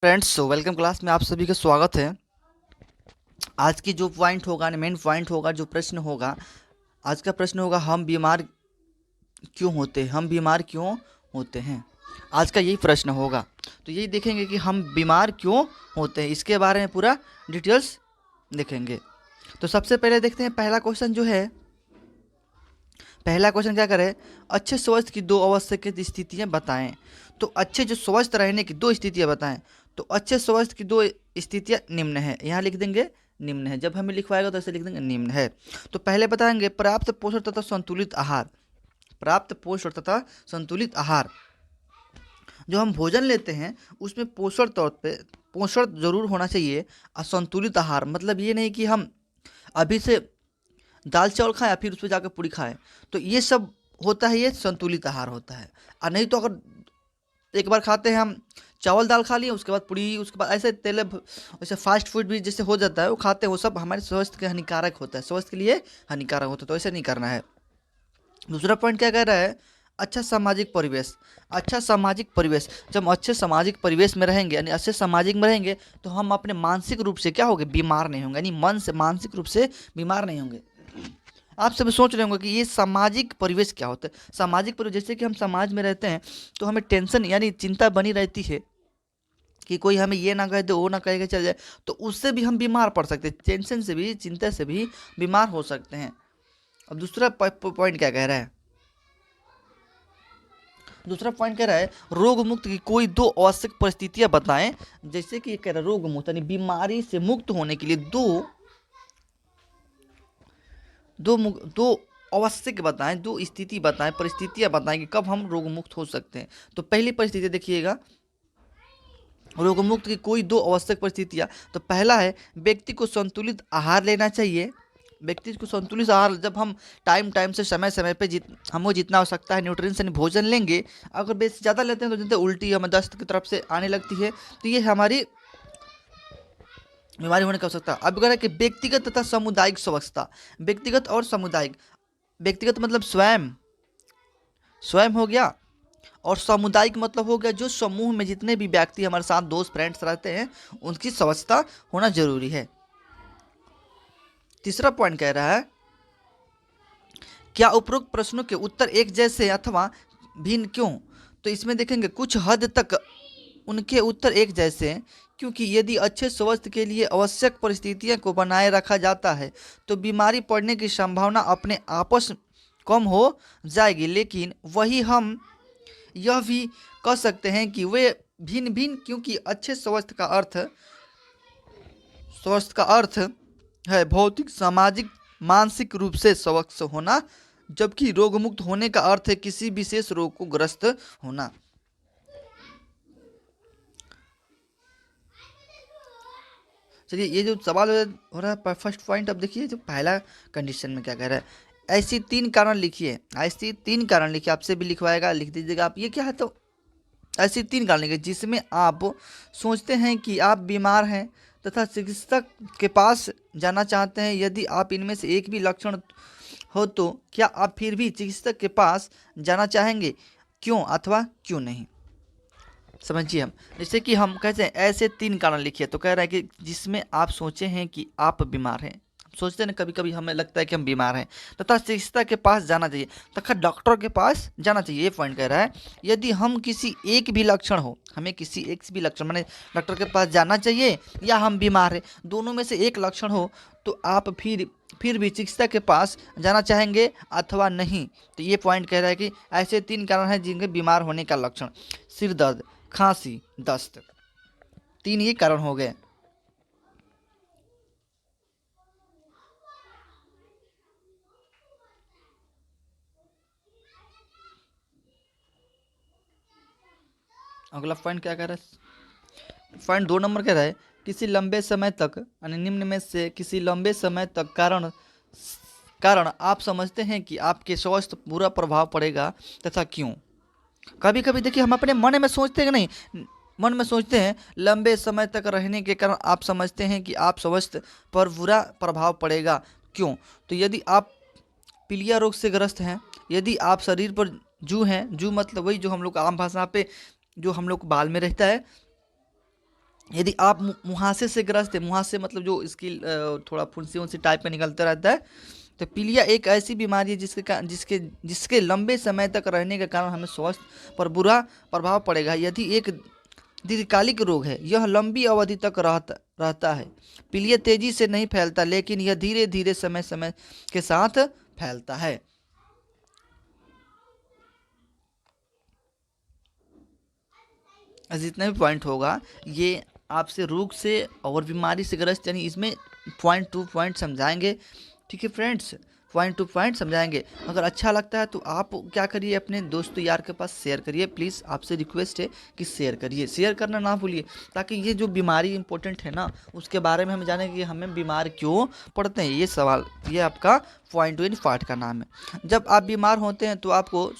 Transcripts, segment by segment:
Friends, welcome class में आप सभी का स्वागत है। आज की जो पॉइंट होगा, मेन पॉइंट होगा, जो प्रश्न होगा, आज का प्रश्न होगा हम बीमार क्यों होते हैं। हम बीमार क्यों होते हैं, आज का यही प्रश्न होगा। तो यही देखेंगे कि हम बीमार क्यों होते हैं, इसके बारे में पूरा डिटेल्स देखेंगे। तो सबसे पहले देखते हैं पहला क्वेश्चन जो है। पहला क्वेश्चन क्या करे, अच्छे स्वास्थ्य की दो आवश्यक स्थितियां बताएं। तो अच्छे जो स्वस्थ रहने की दो स्थितियां बताएं। तो अच्छे स्वास्थ्य की दो स्थितियां निम्न है, यहाँ लिख देंगे निम्न है। जब हमें लिखवाएगा तो ऐसे लिख देंगे निम्न है। तो पहले बताएंगे पर्याप्त पोषण तथा संतुलित आहार। प्राप्त पोषण तथा संतुलित आहार, जो हम भोजन लेते हैं उसमें पोषण तौर पे पोषण जरूर होना चाहिए। और संतुलित आहार मतलब ये नहीं कि हम अभी से दाल चावल खाएं फिर उस पर जाकर पूरी खाएं। तो ये सब होता है, ये संतुलित आहार होता है। और नहीं तो अगर एक बार खाते हैं हम चावल दाल खा लिए, उसके बाद पूरी, उसके बाद ऐसे तेल वैसे फास्ट फूड भी जैसे हो जाता है, वो खाते हैं, वो सब हमारे स्वास्थ्य के हानिकारक होता है, स्वास्थ्य के लिए हानिकारक होता है। तो ऐसे नहीं करना है। दूसरा पॉइंट क्या कह रहा है, अच्छा सामाजिक परिवेश। अच्छा सामाजिक परिवेश, जब हम अच्छे सामाजिक परिवेश में रहेंगे यानी अच्छे सामाजिक में रहेंगे तो हम अपने मानसिक रूप से क्या होंगे, बीमार नहीं होंगे, यानी मन से मानसिक रूप से बीमार नहीं होंगे। आप सब सोच रहे होंगे कि ये सामाजिक परिवेश क्या होता है। सामाजिक परिवेश, जैसे कि हम समाज में रहते हैं तो हमें टेंशन यानी चिंता बनी रहती है कि कोई हमें ये ना कह दे, वो ना कह के चल जाए, तो उससे भी हम बीमार पड़ सकते हैं। टेंशन से भी, चिंता से भी बीमार हो सकते हैं। अब दूसरा पॉइंट क्या कह रहा है, दूसरा पॉइंट कह रहा है रोग मुक्त की कोई दो आवश्यक परिस्थितियां बताएं। जैसे कि ये कह रहा है रोग मुक्त यानी बीमारी से मुक्त होने के लिए दो दो दो आवश्यक बताएं, दो स्थिति बताएं, परिस्थितियां बताएं कि कब हम रोग मुक्त हो सकते हैं। तो पहली परिस्थिति देखिएगा, रोग मुक्त की कोई दो आवश्यक परिस्थितियां। तो पहला है व्यक्ति को संतुलित आहार लेना चाहिए। व्यक्ति को संतुलित आहार, जब हम टाइम टाइम से समय समय पे हमको जितना आवश्यकता है न्यूट्रिएंट्स यानी भोजन लेंगे, अगर बेस ज़्यादा लेते हैं तो जैसे उल्टी हमें दस्त की तरफ से आने लगती है, तो ये हमारी बीमारी होने की आवश्यकता। अब अगर है कि व्यक्तिगत तथा सामुदायिक स्वच्छता। व्यक्तिगत और सामुदायिक, व्यक्तिगत मतलब स्वयं, स्वयं हो गया, और सामुदायिक मतलब हो गया जो समूह में जितने भी व्यक्ति हमारे साथ दोस्त फ्रेंड्स रहते हैं उनकी स्वच्छता होना जरूरी है। तीसरा पॉइंट कह रहा है क्या उपरोक्त प्रश्नों के उत्तर एक जैसे अथवा भिन्न क्यों। तो इसमें देखेंगे कुछ हद तक उनके उत्तर एक जैसे हैं, क्योंकि यदि अच्छे स्वास्थ्य के लिए आवश्यक परिस्थितियों को बनाए रखा जाता है तो बीमारी पड़ने की संभावना अपने आपस कम हो जाएगी। लेकिन वही हम यह भी कह सकते हैं कि वे भिन्न भिन्न, क्योंकि अच्छे स्वास्थ्य का अर्थ है भौतिक, सामाजिक, मानसिक रूप से स्वस्थ होना, जबकि रोग मुक्त होने का अर्थ है किसी विशेष रोग को ग्रस्त होना। चलिए, ये जो सवाल हो रहा है फर्स्ट पॉइंट, अब देखिए जो पहला कंडीशन में क्या कह रहा है, ऐसी तीन कारण लिखिए। ऐसी तीन कारण लिखिए, आपसे भी लिखवाएगा, लिख दीजिएगा आप। ये क्या है, तो ऐसी तीन कारण लिखिए जिसमें आप सोचते हैं कि आप बीमार हैं तथा चिकित्सक के पास जाना चाहते हैं। यदि आप इनमें से एक भी लक्षण हो तो क्या आप फिर भी चिकित्सक के पास जाना चाहेंगे, क्यों अथवा क्यों नहीं। समझिए, हम जैसे कि हम कहते हैं ऐसे तीन कारण लिखिए, तो कह रहा है कि जिसमें आप सोचे हैं कि आप बीमार हैं। सोचते हैं ना, कभी कभी हमें लगता है कि हम बीमार हैं, तथा चिकित्सक के पास जाना चाहिए, तथा डॉक्टर के पास जाना चाहिए। ये पॉइंट कह रहा है यदि हम किसी एक भी लक्षण हो, हमें किसी एक भी लक्षण माने डॉक्टर के पास जाना चाहिए या हम बीमार हैं, दोनों में से एक लक्षण हो तो आप फिर भी चिकित्सक के पास जाना चाहेंगे अथवा नहीं। तो ये पॉइंट कह रहा है कि ऐसे तीन कारण हैं जिनके बीमार होने का लक्षण, सिर दर्द, खांसी, दस्त, तीन ये कारण हो गए। अगला पॉइंट क्या कह रहा है, पॉइंट 2 नंबर कह रहा है किसी लंबे समय तक यानी निम्न में से किसी लंबे समय तक कारण कारण आप समझते हैं कि आपके स्वास्थ्य बुरा प्रभाव पड़ेगा तथा क्यों। कभी कभी देखिए हम अपने मन में सोचते हैं कि नहीं, मन में सोचते हैं लंबे समय तक रहने के कारण आप समझते हैं कि आप स्वास्थ्य पर बुरा प्रभाव पड़ेगा, क्यों। तो यदि आप पीलिया रोग से ग्रस्त हैं, यदि आप शरीर पर जू हैं, जू मतलब वही जो हम लोग आम भाषा पे जो हम लोग बाल में रहता है, यदि आप मुहासे से ग्रस्त है, मुहासे मतलब जो इसकी थोड़ा फुंसी उनसी टाइप का निकलता रहता है, तो पीलिया एक ऐसी बीमारी है जिसके लंबे समय तक रहने के कारण हमें स्वास्थ्य पर बुरा प्रभाव पड़ेगा। यदि एक दीर्घकालिक रोग है, यह लंबी अवधि तक रहता है। पीलिया तेजी से नहीं फैलता, लेकिन यह धीरे धीरे समय समय के साथ फैलता है। जितना भी पॉइंट होगा ये आपसे रोग से और बीमारी से ग्रस्त, यानी इसमें पॉइंट टू पॉइंट समझाएंगे। ठीक है फ्रेंड्स, पॉइंट टू पॉइंट समझाएंगे। अगर अच्छा लगता है तो आप क्या करिए, अपने दोस्तों यार के पास शेयर करिए। प्लीज़ आपसे रिक्वेस्ट है कि शेयर करिए, शेयर करना ना भूलिए, ताकि ये जो बीमारी इंपॉर्टेंट है ना, उसके बारे में हम जानें कि हमें बीमार क्यों पड़ते हैं। ये सवाल, ये आपका पॉइंट इन पार्ट का नाम है। जब आप बीमार होते हैं तो आपको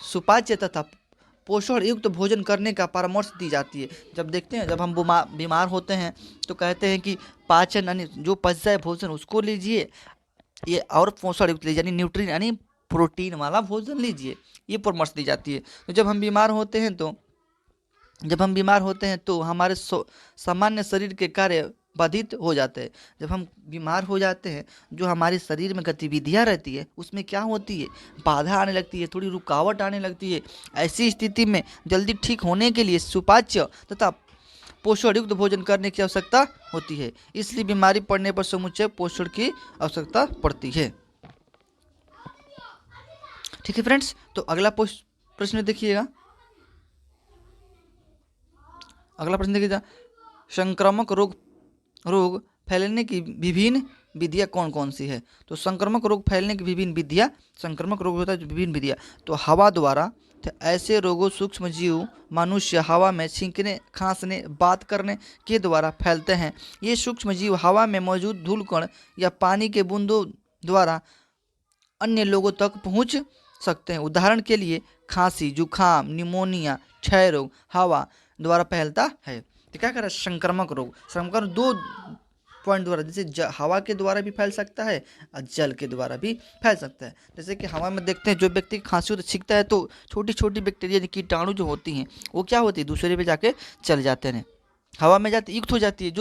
सुपाच्य तथा पोषण युक्त भोजन करने का परामर्श दी जाती है। जब देखते हैं, जब हम बीमार होते हैं तो कहते हैं कि पाचन यानी जो पच जाए भोजन उसको लीजिए, ये और पोषण युक्त लीजिए, यानी न्यूट्रिएंट यानी प्रोटीन वाला भोजन लीजिए, ये परामर्श दी जाती है। तो जब हम बीमार होते हैं तो हमारे सामान्य शरीर के कार्य बाधित हो जाते हैं। जब हम बीमार हो जाते हैं, जो हमारे शरीर में गतिविधियां रहती है उसमें क्या होती है, बाधा आने लगती है, थोड़ी रुकावट आने लगती है। ऐसी स्थिति में जल्दी ठीक होने के लिए सुपाच्य तथा पोषण युक्त भोजन करने की आवश्यकता होती है। इसलिए बीमारी पड़ने पर समुचित पोषण की आवश्यकता पड़ती है। ठीक है फ्रेंड्स, तो अगला प्रश्न देखिएगा। अगला प्रश्न देखिएगा, संक्रामक रोग फैलने की विभिन्न विधियाँ कौन कौन सी है। तो संक्रामक रोग फैलने की विभिन्न विधियाँ, संक्रामक रोग होता है विभिन्न विधियाँ, तो हवा द्वारा, तो ऐसे रोगों सूक्ष्म जीव मनुष्य हवा में छींकने, खांसने, बात करने के द्वारा फैलते हैं। ये सूक्ष्म जीव हवा में मौजूद धूल कण या पानी के बूंदों द्वारा अन्य लोगों तक पहुंच सकते हैं। उदाहरण के लिए खांसी, जुखाम, निमोनिया, क्षय रोग हवा द्वारा फैलता है। तो क्या करें, संक्रामक रोग, संक्रमण दो पॉइंट द्वारा, जैसे हवा के द्वारा भी फैल सकता है और जल के द्वारा भी फैल सकता है। जैसे कि हवा में देखते हैं, जो व्यक्ति खांसी होती छींकता है तो छोटी छोटी बैक्टीरिया कीटाणु जो होती हैं वो क्या होती है, दूसरे पे जाके चल जाते हैं, हवा में जाते युक्त हो जाती है।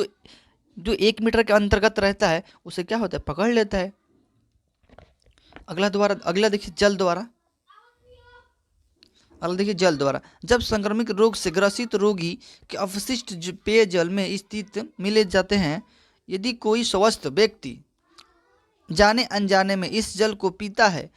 जो 1 मीटर के अंतर्गत रहता है उसे क्या होता है, पकड़ लेता है। अगला देखिए जल द्वारा। अगला देखिए जल द्वारा, जब संक्रामक रोग से ग्रसित रोगी के अवशिष्ट पेयजल में स्थित मिले जाते हैं, यदि कोई स्वस्थ व्यक्ति जाने अनजाने में इस जल को पीता है